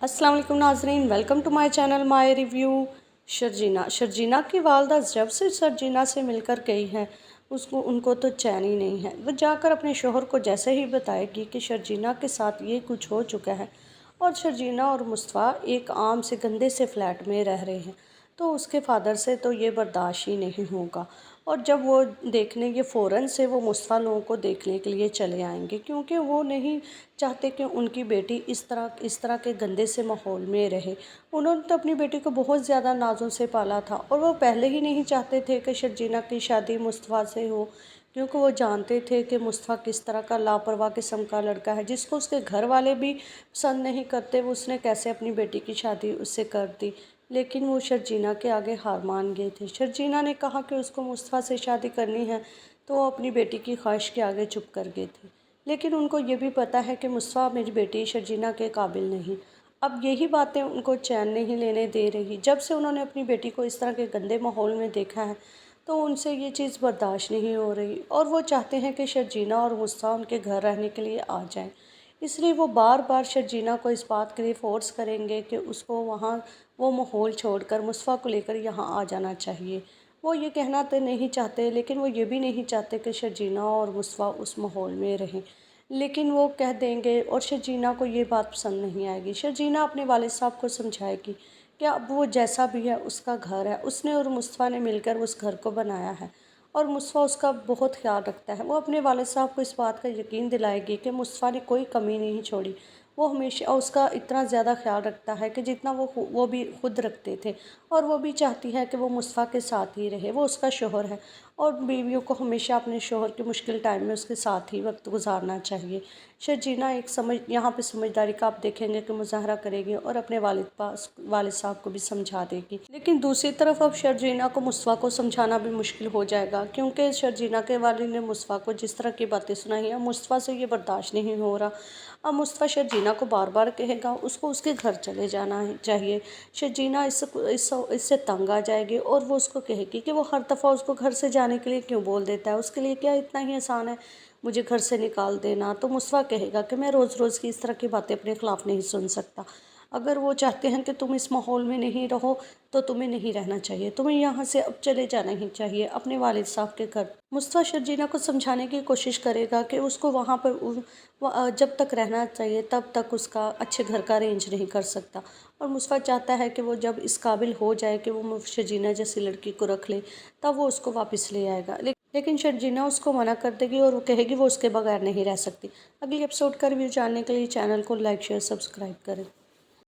अस्सलाम वालेकुम नाज़रीन, welcome to my channel my review. Sharjeena की वालदा जब से शर्जीना से मिलकर गई है उनको तो चैन ही नहीं है। वो जाकर अपने शोहर को जैसे ही बताएगी कि शर्जीना के साथ ये कुछ हो चुका है और शर्जीना और मुस्तफ़ा एक आम से गंदे से फ्लैट में रह रहे हैं, तो उसके फादर से तो ये बर्दाश्त ही नहीं होगा। और जब वो देखने ये फ़ौरन से वो मुस्तफ़ा लोगों को देखने के लिए चले आएंगे, क्योंकि वो नहीं चाहते कि उनकी बेटी इस तरह के गंदे से माहौल में रहे। उन्होंने तो अपनी बेटी को बहुत ज़्यादा नाज़ों से पाला था और वो पहले ही नहीं चाहते थे कि शर्जीना की शादी मुस्तफ़ा से हो, क्योंकि वो जानते थे कि मुस्तफ़ा किस तरह का लापरवाह किस्म का लड़का है, जिसको उसके घर वाले भी पसंद नहीं करते। वो उसने कैसे अपनी बेटी की शादी उससे कर दी, लेकिन वो शर्जीना के आगे हार मान गए थे। शर्जीना ने कहा कि उसको मुस्तफ़ा से शादी करनी है, तो वो अपनी बेटी की ख्वाहिश के आगे चुप कर गए थे। लेकिन उनको ये भी पता है कि मुस्तफ़ा मेरी बेटी शर्जीना के काबिल नहीं। अब यही बातें उनको चैन नहीं लेने दे रही। जब से उन्होंने अपनी बेटी को इस तरह के गंदे माहौल में देखा है, तो उनसे ये चीज़ बर्दाश्त नहीं हो रही और वो चाहते हैं कि शर्जीना और मुस्तफ़ा उनके घर रहने के लिए आ जाएं। इसलिए वो बार बार शर्जीना को इस बात के लिए फ़ोर्स करेंगे कि उसको वहाँ वो माहौल छोड़कर मुस्तफ़ा को लेकर यहाँ आ जाना चाहिए। वो ये कहना तो नहीं चाहते, लेकिन वो ये भी नहीं चाहते कि शर्जीना और मुस्तफ़ा उस माहौल में रहें। लेकिन वो कह देंगे और शर्जीना को ये बात पसंद नहीं आएगी। शर्जीना अपने वालिद साहब को समझाएगी कि अब वो जैसा भी है उसका घर है, उसने और मुस्तफ़ा ने मिलकर उस घर को बनाया है और मुस्तफ़ा उसका बहुत ख्याल रखता है। वो अपने वालिद साहब को इस बात का यकीन दिलाएगी कि मुस्तफ़ा ने कोई कमी नहीं छोड़ी। वो हमेशा उसका इतना ज़्यादा ख्याल रखता है कि जितना वो भी खुद रखते थे, और वो भी चाहती है कि वो मुस्तफ़ा के साथ ही रहे। वो उसका शौहर है और बीवियों को हमेशा अपने शौहर के मुश्किल टाइम में उसके साथ ही वक्त गुजारना चाहिए। शर्जीना यहाँ पे समझदारी का आप देखेंगे कि मुजाहरा करेगी और अपने वालिद साहब को भी समझा देगी। लेकिन दूसरी तरफ अब शर्जीना को मुस्तफ़ा को समझाना भी मुश्किल हो जाएगा, क्योंकि शर्जीना के वालिद ने मुस्तफ़ा को जिस तरह की बातें सुनाई हैं, मुस्तफ़ा से ये बर्दाश्त नहीं हो रहा। अब मुस्तफ़ा शर्जीना को बार बार कहेगा उसको उसके घर चले जाना चाहिए। शर्जीना इससे तंग आ जाएगी और वो उसको कहेगी कि वो हर दफ़ा उसको घर से जाने के लिए क्यों बोल देता है, उसके लिए क्या इतना ही आसान है मुझे घर से निकाल देना। तो मुस्तफ़ा कहेगा कि मैं रोज़ रोज़ की इस तरह की बातें अपने ख़िलाफ़ नहीं सुन सकता। अगर वो चाहते हैं कि तुम इस माहौल में नहीं रहो, तो तुम्हें नहीं रहना चाहिए, तुम्हें यहाँ से अब चले जाना ही चाहिए अपने वालिद साहब के घर। मुस्तफ़ा शर्जीना को समझाने की कोशिश करेगा कि उसको वहाँ पर जब तक रहना चाहिए तब तक उसका अच्छे घर का अरेंज नहीं कर सकता, और मुस्तफ़ा चाहता है कि वो जब इस काबिल हो जाए कि वो शर्जीना जैसी लड़की को रख ले, तब वो उसको वापस ले आएगा। लेकिन शर्जीना उसको मना कर देगी और वो कहेगी वो उसके बगैर नहीं रह सकती। अगली एपिसोड का रिव्यू जानने के लिए चैनल को लाइक शेयर सब्सक्राइब करें।